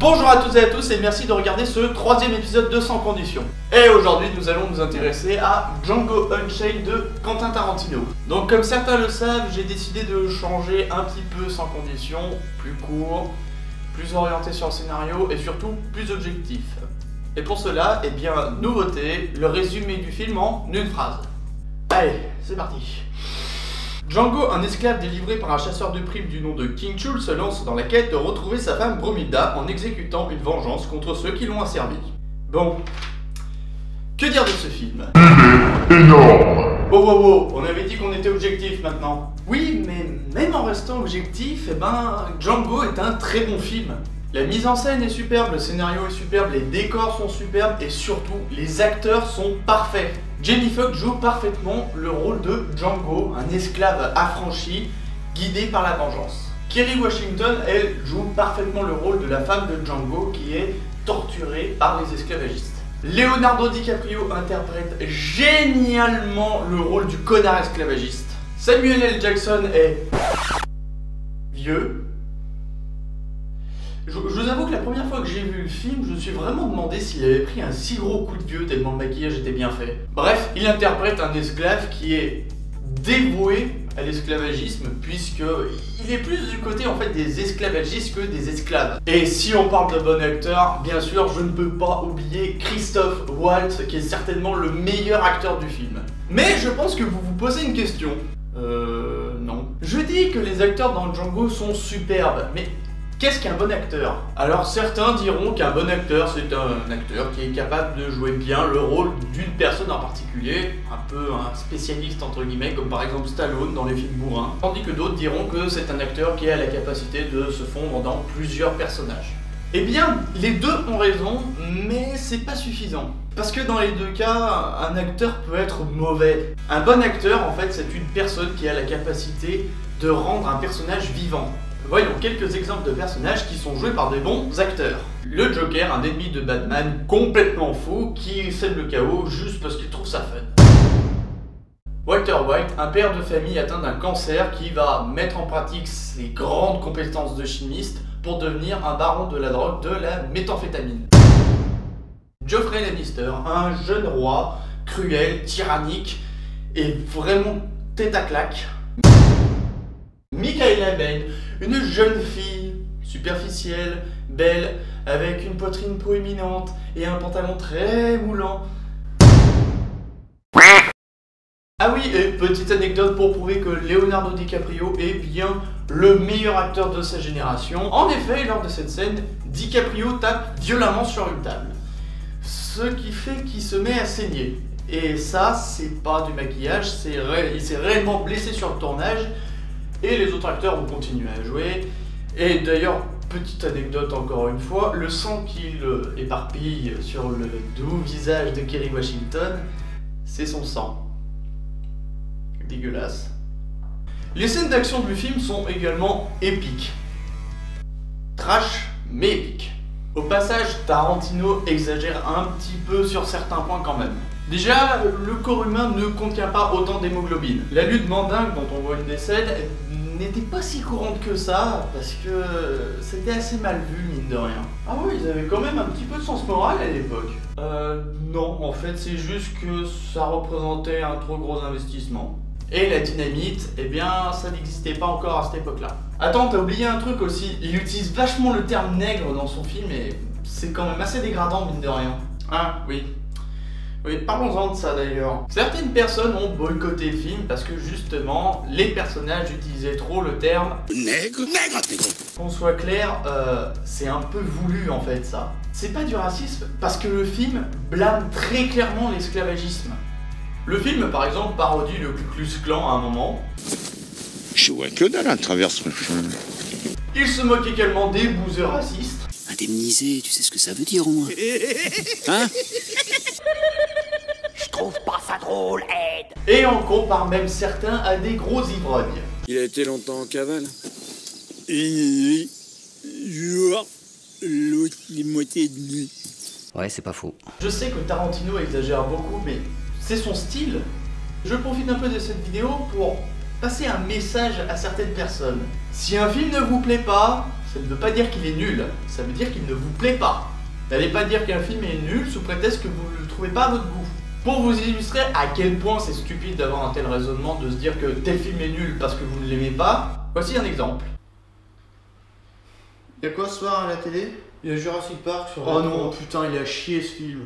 Bonjour à toutes et à tous et merci de regarder ce troisième épisode de Sans Condition. Et aujourd'hui nous allons nous intéresser à Django Unchained de Quentin Tarantino. Donc comme certains le savent, j'ai décidé de changer un petit peu Sans Condition, plus court, plus orienté sur le scénario et surtout plus objectif. Et pour cela, eh bien, nouveauté, le résumé du film en une phrase. Allez, c'est parti. Django, un esclave délivré par un chasseur de primes du nom de King Chul, se lance dans la quête de retrouver sa femme Bromilda en exécutant une vengeance contre ceux qui l'ont asservi. Bon, que dire de ce film? Énorme. Wow, on avait dit qu'on était objectif maintenant. Oui, mais même en restant objectif, eh ben, Django est un très bon film. La mise en scène est superbe, le scénario est superbe, les décors sont superbes et surtout, les acteurs sont parfaits. Jamie Foxx joue parfaitement le rôle de Django, un esclave affranchi, guidé par la vengeance. Kerry Washington, elle, joue parfaitement le rôle de la femme de Django qui est torturée par les esclavagistes. Leonardo DiCaprio interprète génialement le rôle du connard esclavagiste. Samuel L. Jackson est vieux. Je vous avoue que la première fois que j'ai vu le film, je me suis vraiment demandé s'il avait pris un si gros coup de vieux tellement le maquillage était bien fait. Bref, il interprète un esclave qui est dévoué à l'esclavagisme puisqu'il est plus du côté en fait des esclavagistes que des esclaves. Et si on parle de bon acteur, bien sûr, je ne peux pas oublier Christophe Waltz qui est certainement le meilleur acteur du film. Mais je pense que vous vous posez une question. Non. Je dis que les acteurs dans Django sont superbes, mais qu'est-ce qu'un bon acteur? Alors certains diront qu'un bon acteur, c'est un acteur qui est capable de jouer bien le rôle d'une personne en particulier, un peu un spécialiste entre guillemets, comme par exemple Stallone dans les films bourrins, tandis que d'autres diront que c'est un acteur qui a la capacité de se fondre dans plusieurs personnages. Eh bien, les deux ont raison, mais c'est pas suffisant. Parce que dans les deux cas, un acteur peut être mauvais. Un bon acteur, en fait, c'est une personne qui a la capacité de rendre un personnage vivant. Voyons quelques exemples de personnages qui sont joués par des bons acteurs. Le Joker, un ennemi de Batman complètement fou qui sème le chaos juste parce qu'il trouve ça fun. Walter White, un père de famille atteint d'un cancer qui va mettre en pratique ses grandes compétences de chimiste pour devenir un baron de la drogue, de la méthamphétamine. Joffrey Lannister, un jeune roi, cruel, tyrannique et vraiment tête à claque. Mikaela Bain, une jeune fille, superficielle, belle, avec une poitrine proéminente et un pantalon très moulant. Ah oui, et petite anecdote pour prouver que Leonardo DiCaprio est bien le meilleur acteur de sa génération. En effet, lors de cette scène, DiCaprio tape violemment sur une table. Ce qui fait qu'il se met à saigner. Et ça, c'est pas du maquillage, il s'est réellement blessé sur le tournage. Et les autres acteurs vont continuer à jouer. Et d'ailleurs, petite anecdote encore une fois, le sang qu'il éparpille sur le doux visage de Kerry Washington, c'est son sang. Dégueulasse. Les scènes d'action du film sont également épiques. Trash, mais épiques. Au passage, Tarantino exagère un petit peu sur certains points quand même. Déjà, le corps humain ne contient pas autant d'hémoglobine. La lutte mandingue dont on voit une des scènes n'était pas si courante que ça, parce que c'était assez mal vu, mine de rien. Ah oui, ils avaient quand même un petit peu de sens moral à l'époque. Non, en fait, c'est juste que ça représentait un trop gros investissement. Et la dynamite, eh bien, ça n'existait pas encore à cette époque-là. Attends, t'as oublié un truc aussi, il utilise vachement le terme nègre dans son film, et c'est quand même assez dégradant, mine de rien. Ah, oui. Oui, parlons-en de ça d'ailleurs. Certaines personnes ont boycotté le film parce que justement, les personnages utilisaient trop le terme nègre. Qu'on soit clair, c'est un peu voulu en fait ça. C'est pas du racisme parce que le film blâme très clairement l'esclavagisme. Le film par exemple parodie le Ku Klux Klan à un moment. Je vois que dalle à travers ce film. Il se moque également des bouseux racistes. Indemnisé, tu sais ce que ça veut dire au moins? Hein? Je trouve pas ça drôle, Ed. Et on compare même certains à des gros ivrognes. Il a été longtemps en cavale. L'autre, les moitiés de nuit. Ouais, c'est pas faux. Je sais que Tarantino exagère beaucoup, mais c'est son style. Je profite un peu de cette vidéo pour passer un message à certaines personnes. Si un film ne vous plaît pas, ça ne veut pas dire qu'il est nul, ça veut dire qu'il ne vous plaît pas. N'allez pas dire qu'un film est nul sous prétexte que vous ne le trouvez pas à votre goût. Pour vous illustrer à quel point c'est stupide d'avoir un tel raisonnement, de se dire que tel film est nul parce que vous ne l'aimez pas, voici un exemple. Y'a quoi ce soir à la télé? Il y a Jurassic Park sur Oh non, putain, il a chié ce film.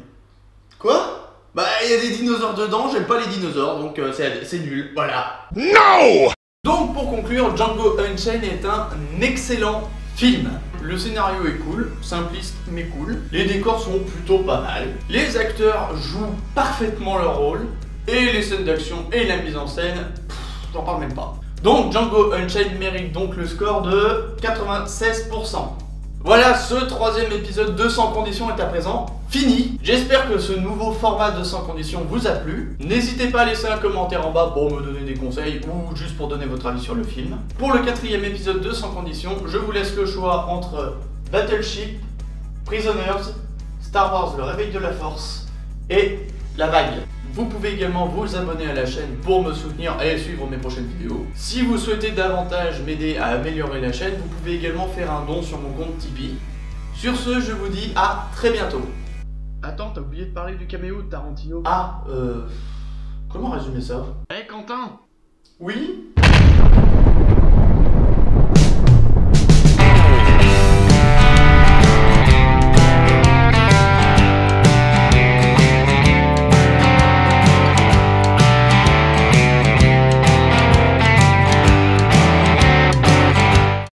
Quoi? Bah, il y a des dinosaures dedans, j'aime pas les dinosaures, donc c'est nul, voilà. No! Donc pour conclure, Django Unchained est un excellent film. Le scénario est cool, simpliste mais cool. Les décors sont plutôt pas mal. Les acteurs jouent parfaitement leur rôle. Et les scènes d'action et la mise en scène, j'en parle même pas. Donc Django Unchained mérite donc le score de 96%. Voilà, ce troisième épisode de Sans Condition est à présent fini. J'espère que ce nouveau format de Sans Condition vous a plu. N'hésitez pas à laisser un commentaire en bas pour me donner des conseils ou juste pour donner votre avis sur le film. Pour le quatrième épisode de Sans Condition, je vous laisse le choix entre Battleship, Prisoners, Star Wars Le Réveil de la Force et La Vague. Vous pouvez également vous abonner à la chaîne pour me soutenir et suivre mes prochaines vidéos. Si vous souhaitez davantage m'aider à améliorer la chaîne, vous pouvez également faire un don sur mon compte Tipeee. Sur ce, je vous dis à très bientôt. Attends, t'as oublié de parler du caméo de Tarantino. Comment résumer ça? Quentin. Oui?